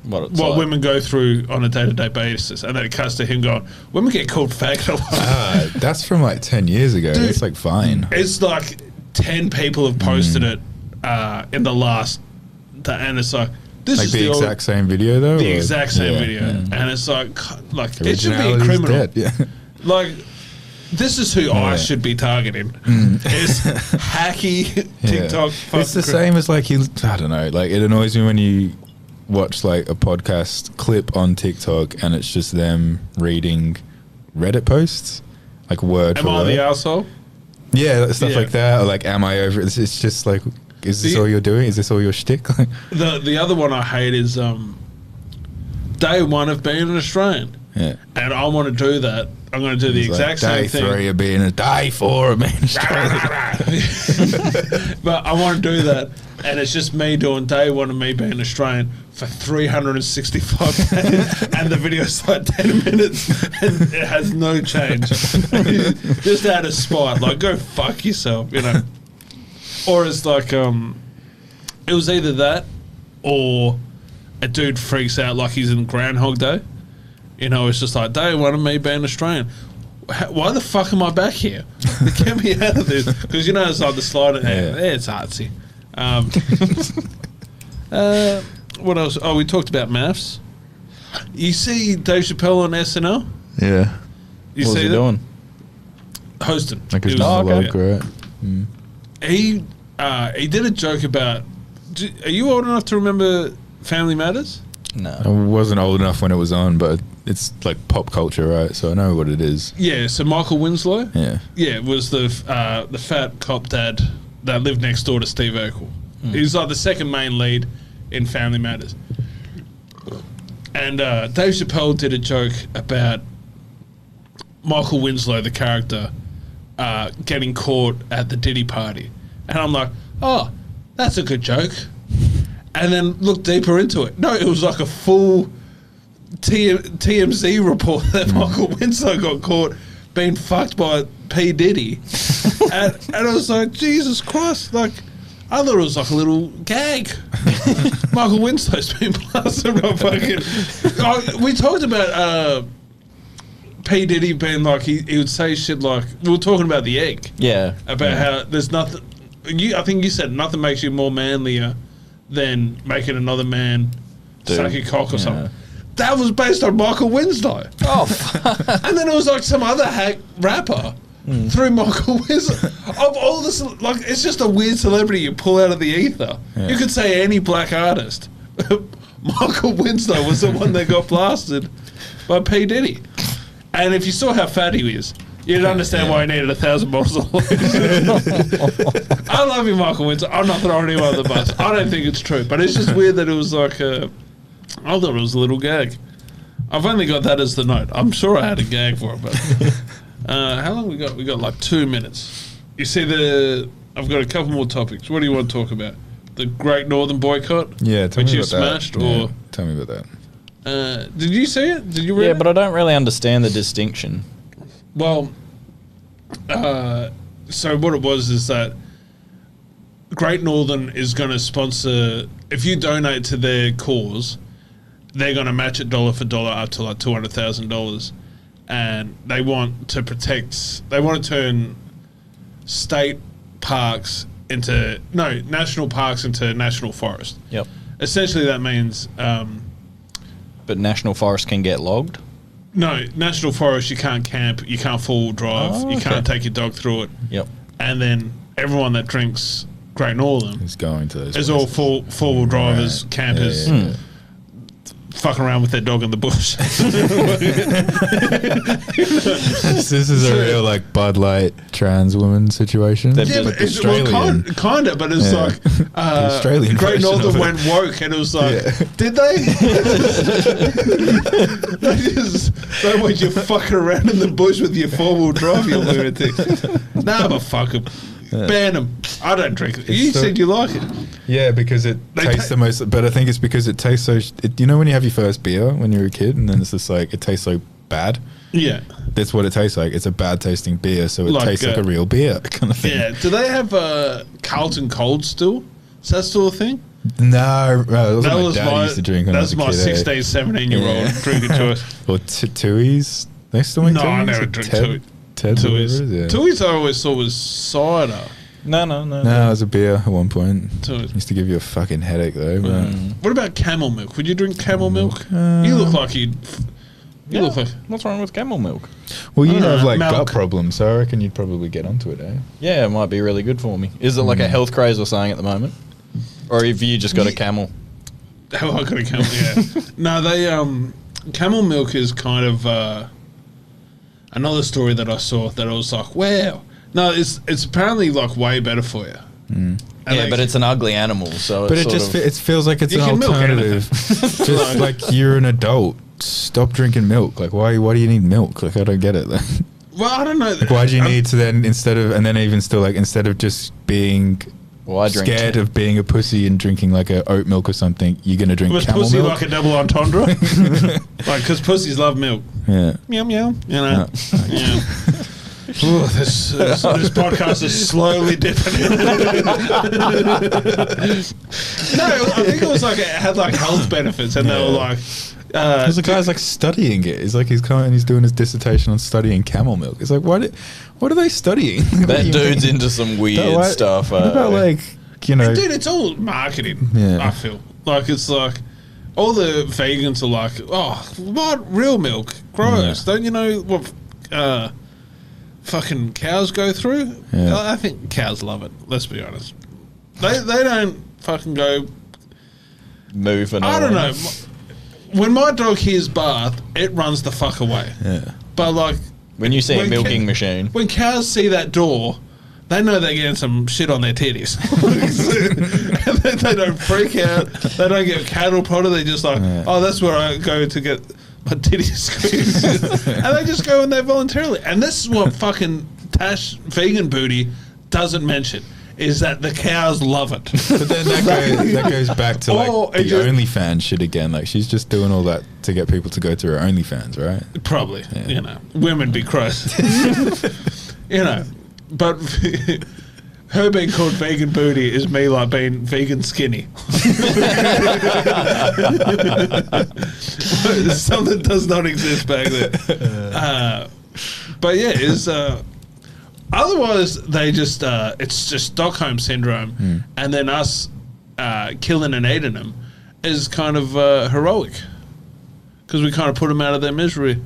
What what women go through on a day-to-day basis, and then it cuts to him going, "Women get called faggot a lot." That's from like 10 years ago. Dude, it's like fine. It's like 10 people have posted it in the last, and it's like this Like is the old- exact same video though. the or- exact same yeah, video, yeah. and it's like it should be a Originality's criminal. dead, yeah. Like, this is who I should be targeting. Is hacky TikTok. Yeah. It's the same as like I don't know. Like it annoys me when you watch like a podcast clip on TikTok and it's just them reading Reddit posts, like word Am for I word. the asshole? Yeah, stuff Yeah. like that. Or like, am I over it? It's just like, is this The- all you're doing? Is this all your shtick? The other one I hate is day one of being an Australian, Yeah. and I want to do that. I'm going to do the It's exact like same day thing. 3 of being a day 4 of being Australian. But I want to do that, and it's just me doing day one of me being Australian for 365 days, and the video's like 10 minutes, and it has no change. Just out of spite, like go fuck yourself, you know. Or it's like it was either that, or a dude freaks out like he's in Groundhog Day. You know, it's just like day one of me being Australian. Why the fuck am I back here? Get me out of this. Because you know it's like the slider. Yeah, it's artsy. What else? Oh, we talked about maths. You see Dave Chappelle on SNL? Yeah. You What was see he that? doing? Hosting. Like his He was- monologue, right? He did a joke about. Are you old enough to remember Family Matters? I No. wasn't old enough when it was on, but it's like pop culture, right? So I know what it is. Yeah. So Michael Winslow. Yeah. Yeah, was the fat cop dad that lived next door to Steve Urkel. He's like the second main lead in Family Matters. And Dave Chappelle did a joke about Michael Winslow, the character, getting caught at the Diddy party. And I'm like, oh, that's a good joke. And then look deeper into it. No, it was like a full TMZ report that Michael Winslow got caught being fucked by P. Diddy. and I was like, Jesus Christ, like, I thought it was like a little gag. Michael Winslow's been blasted on fucking... we talked about P. Diddy being like, he would say shit like, we were talking about the egg. Yeah. About how there's nothing... I think you said nothing makes you more manlier than making another man suck your cock or something. That was based on Michael Winslow. Oh, And then it was like some other hack rapper through Michael Winslow. Of all this, like, it's just a weird celebrity you pull out of the ether. Yeah. You could say any black artist. Michael Winslow was the one that got blasted by P. Diddy. And if you saw how fat he is, you'd understand why he needed 1,000 bottles of wine. I love you, Michael Winslow. I'm not throwing anyone on the bus. I don't think it's true. But it's just weird that it was like I thought it was a little gag. I've only got that as the note. I'm sure I had a gag for it, but how long we got? We got like 2 minutes. You see I've got a couple more topics. What do you want to talk about? The Great Northern Boycott? Yeah, tell Which me you about that. smashed, Yeah, or tell me about that. did you see it? Did you read yeah, it? but I don't really understand the distinction. Well, so what it was is that Great Northern is going to sponsor, if you donate to their cause, they're going to match it dollar for dollar up to like $200,000. And they want to turn state parks into, national parks into national forest. Yep. Essentially that means, But national forest can get logged. no, national forest, you can't camp, you can't four-wheel drive, Oh, you okay. can't take your dog through it. Yep. And then everyone that drinks Great Northern He's going to those is all places. four-wheel drivers, Right. campers, Yeah. fucking around with their dog in the bush. This is a real like Bud Light trans woman situation. They've Yeah, just- but it's well, kind of, but it's Yeah. like Australian Great version Northern of it. went woke, and it was like, Yeah. did they? They want you fucking around in the bush with your four-wheel drive, you lunatic. Nah, but fuck them. Ban them. I don't drink it. You so- said you like it. Yeah, because it They tastes ta- the most. But I think it's because it tastes so. You know when you have your first beer when you're a kid, and then it's just like it tastes so bad. Yeah. That's what it tastes like. It's a bad tasting beer, so it Like, tastes like a real beer kind of thing. Yeah. Do they have Carlton Cold still? Is that still a thing? No, that's That what my was dad used to drink when I was that's a my kid. 16, 17-year-old Yeah. drinking choice. Or Tui's. They still make No, I Tui's? never Or drink Ted- Ted's or Tui's. whatever it is, yeah. Tui's I always thought was cider. No. No, it was a beer at one point. Tui's. Used to give you a fucking headache though. But What about camel milk? Would you drink camel milk? You look like you look like... What's wrong with camel milk? well, you have like milk. gut problems, so I reckon you'd probably get onto it, eh? Yeah, it might be really good for me. Is it like a health craze or something at the moment? Or have you just got a Ye- camel? Have I got a camel? Yeah. No, they camel milk is kind of another story that I saw that I was like, wow. No, it's apparently like way better for you. Yeah, but it's an ugly animal, so But it's it just sort of, it feels like it's You an can milk alternative. Just like you're an adult, stop drinking milk. Like why do you need milk? Like I don't get it. Well, I don't know. Like why do you need to then instead of just being well, I drink tea. scared of being a pussy and drinking like a oat milk or something, you're gonna drink Was camel pussy milk? like a double entendre? Like, because pussies love milk. Yeah. Meow meow. You know. Yeah. Ooh, this podcast is slowly dipping. No, I think it was like it had like health benefits, and they were like. Because the guy's like studying it. He's like he's doing his dissertation on studying camel milk. It's like what are they studying? that dude's into some weird stuff. What about like Dude, it's all marketing. Yeah. I feel like it's like all the vegans are like, oh, what real milk? Gross! Yeah. Don't you know what fucking cows go through? Yeah. I think cows love it. Let's be honest. They don't fucking go. Moving. I don't know. When my dog hears bath, it runs the fuck away. Yeah. But like When you see a when milking machine, when cows see that door, they know they're getting some shit on their titties. And they don't freak out. They don't get cattle prodded. They just like, oh, that's where I go to get my titties squeezed. And they just go in there voluntarily. And this is what fucking Tash Vegan Booty doesn't mention. Is that the cows love it. But then that goes back to like Oh, the just- OnlyFans shit again. Like she's just doing all that to get people to go to her OnlyFans, right? Probably, Yeah. you know, women be gross. You know, but her being called vegan booty is me like being vegan skinny. Something does not exist back there. But yeah, it's otherwise they just it's just Stockholm syndrome, and then us killing and eating them is kind of heroic because we kind of put them out of their misery.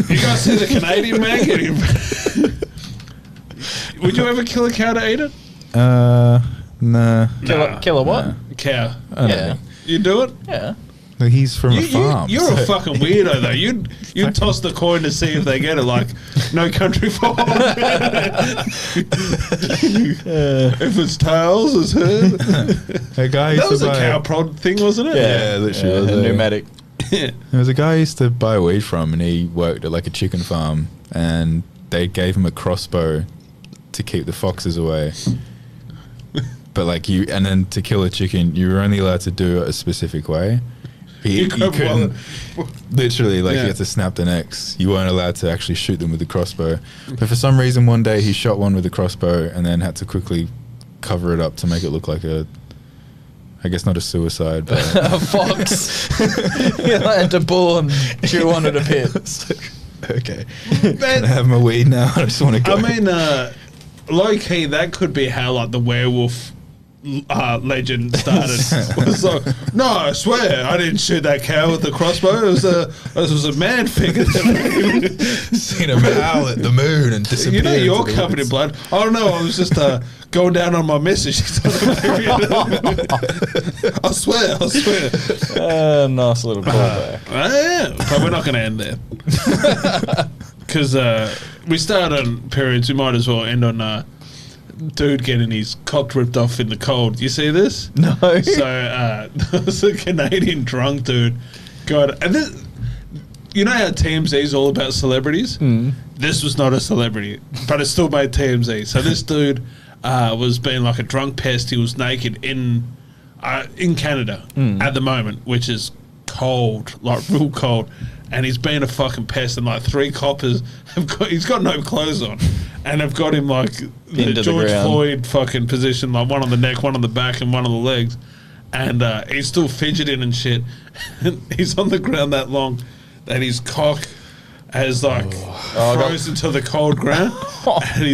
You guys see the Canadian man getting? Would you ever kill a cow to eat it? Nah. kill a what? Cow. I don't Yeah. know. You do it? Yeah. Like he's from a farm. You're a so- fucking weirdo though. You'd toss the coin to see if they get it, like No Country for Old Men. If it's tails, it's her. A guy used That was to a buy cow prod thing, wasn't it? Yeah, literally. Yeah, it was a- pneumatic. Yeah. There was a guy I used to buy weed from, and he worked at like a chicken farm, and they gave him a crossbow to keep the foxes away. But like and then to kill a chicken, you were only allowed to do it a specific way. You couldn't, literally, like Yeah. you had to snap the necks. You weren't allowed to actually shoot them with the crossbow. But for some reason, one day he shot one with a crossbow, and then had to quickly cover it up to make it look like I guess not a suicide, but A fox. You had to pull and chew on it a bit. okay. Can I have my weed now? I just want to go. I mean, low key, that could be how like the werewolf legend started. It was like, no, I swear, I didn't shoot that cow with the crossbow. It was a man figure. Seen him howl at the moon and disappear. You know, you're into the covered in woods. blood. I don't know. I was just going down on my missus. I swear. Nice little callback. Yeah, but we're not going to end there. Because we start on periods, we might as well end on dude getting his cock ripped off in the cold. You see this? No. So there was a Canadian drunk dude. God, and this, you know how TMZ is all about celebrities? This was not a celebrity, but it still made TMZ. So this dude was being like a drunk pest. He was naked in Canada at the moment, which is cold, like real cold. And he's been a fucking pest, and like three coppers he's got no clothes on, and have got him like the Into the George ground. Floyd fucking position, like one on the neck, one on the back, and one on the legs. And he's still fidgeting and shit. And he's on the ground that long that his cock has like frozen to the cold ground. And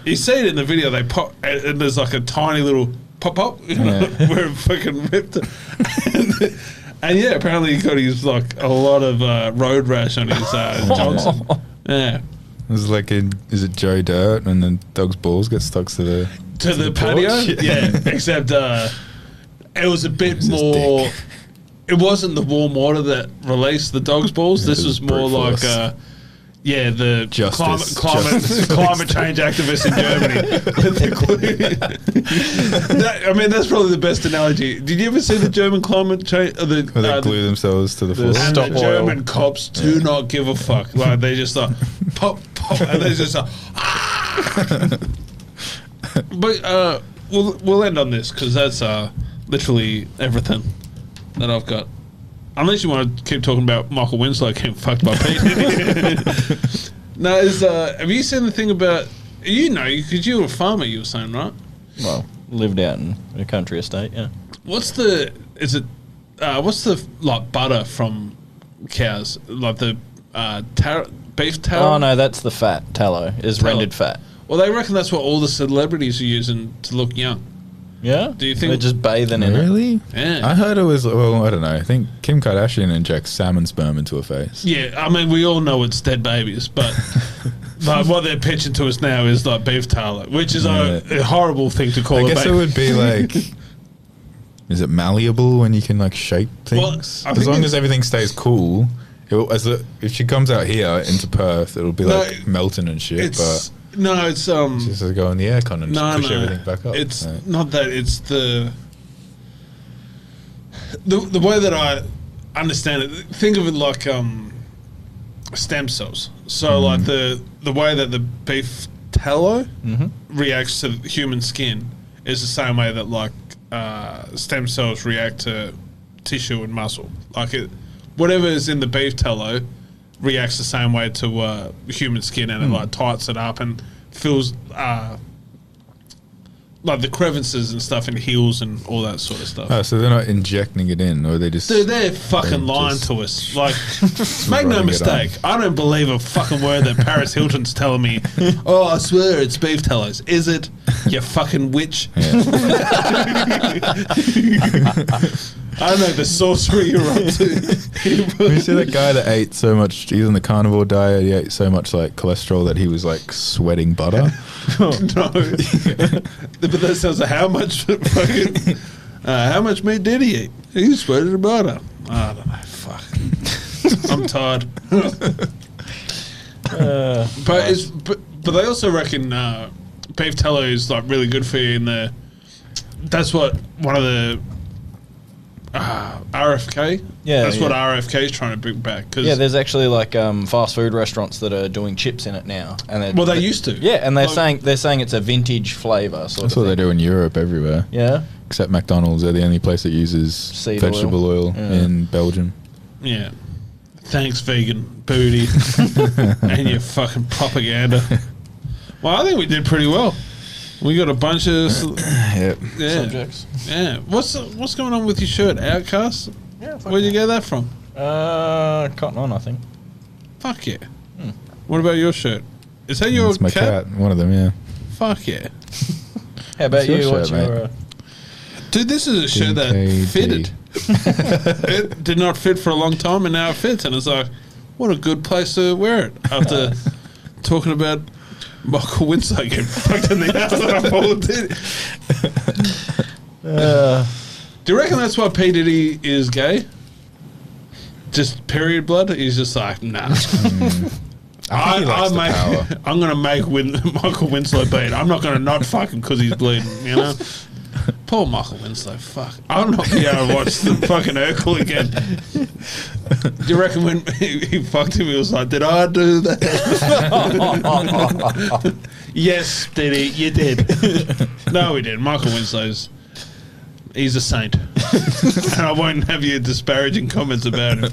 you see it in the video, they pop, and there's like a tiny little pop, you know, where it fucking ripped it. And yeah, apparently he got his like a lot of road rash on his Johnson. Yeah. It was like is it Joe Dirt when the dog's balls get stuck to the To the porch? patio? Yeah, except it was a bit his more. dick. It wasn't the warm water that released the dog's balls. Yeah, This it was was more brute like, force. the Justice. climate change activists in Germany. That's probably the best analogy. Did you ever see the German climate change? Where they glue themselves to the floor. And Stop the oil. German cops do not give a fuck. Like they just like pop, and they just like. But we'll end on this because that's literally everything that I've got. Unless you want to keep talking about Michael Winslow getting fucked by Pete. No, have you seen the thing about because you were a farmer? You were saying, right? Well, lived out in a country estate, yeah. What's the like butter from cows, like the beef tallow? Oh, no, that's the fat. Tallow is Tallow. rendered fat. Well, they reckon that's what all the celebrities are using to look young. Yeah? Do you think- They're just bathing in it? Really? Yeah. I heard it was, well, I don't know. I think Kim Kardashian injects salmon sperm into her face. Yeah, I mean, we all know it's dead babies, but like, what they're pitching to us now is like beef tallow, which is a horrible thing to call I a guess baby. it would be like, is it malleable when you can like shape Well, things? I As think long it's- as everything stays cool. If she comes out here into Perth, it'll be like melting and shit. But it's just to go in the aircon and no, push no, everything back up. It's Right. not that. It's the way that I understand it. Think of it like stem cells. So like the way that the beef tallow reacts to human skin is the same way that like stem cells react to tissue and muscle. Like whatever is in the beef tallow reacts the same way to human skin, and it like tightens it up and fills like the crevices and stuff and heals and all that sort of stuff. Oh, so they're not injecting it in, or they just. Dude, they're fucking They lying just- to us. Like, make no running it mistake. I don't believe a fucking word that Paris Hilton's telling me. Oh, I swear it's beef tallows. Is it? You fucking witch. I don't know the sorcery you're up to. You see that guy that ate so much, he's on the carnivore diet, he ate so much like cholesterol that he was like sweating butter. No. But that sounds like how much fucking how much meat did he eat? He sweated butter. I don't know. Fuck. I'm tired. But they also reckon beef tallow is like really good for you in the. That's what one of the RFK. Yeah, that's what yeah. RFK is trying to bring back. Cause Yeah, there's actually like fast food restaurants that are doing chips in it now. And well, they used to. Yeah, and they're Like- saying it's a vintage flavour sort That's of what they thing. do in Europe everywhere. Yeah. Except McDonald's, they're the only place that uses Seed vegetable oil, oil. Yeah. in Belgium. Yeah. Thanks, vegan booty, and your fucking propaganda. Well, I think we did pretty well. We got a bunch of Yep. Subjects. Yeah. What's going on with your shirt, Outcast? Yeah. Where'd you get that from? Cotton On, I think. Fuck yeah. What about your shirt? Is that your It's my cat. One of them, yeah. Fuck yeah. How about What's your you? What's shirt, your? mate? Dude, this is a shirt that DKD. fitted. It did not fit for a long time, and now it fits. And it's like, what a good place to wear it after talking about Michael Winslow getting fucked in the ass and I followed it. Do you reckon that's why P. Diddy is gay? Just period blood? He's just like, nah. I think he likes the power. I'm going to make Michael Winslow bleed. I'm not going to not fuck him because he's bleeding, you know? Poor Michael Winslow, fuck. I'm not going to watch the fucking Urkel again. Do you reckon when he fucked him, he was like, did I do that? Yes, Diddy, you did. No, he didn't. Michael Winslow's, he's a saint. And I won't have you disparaging comments about him.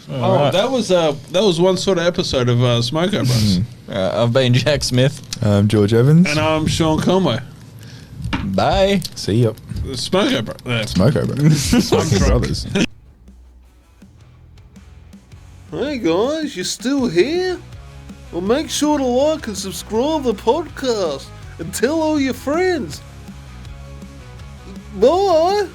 Right. That was one sort of episode of Smoko Bros. I've been Jack Smith. I'm George Evans. And I'm Sean Conway. Bye. See ya. Smoko Bros. Smoko Bros. Smoking drunk. Brothers. Hey guys, you still here? Well, make sure to like and subscribe the podcast and tell all your friends. Bye!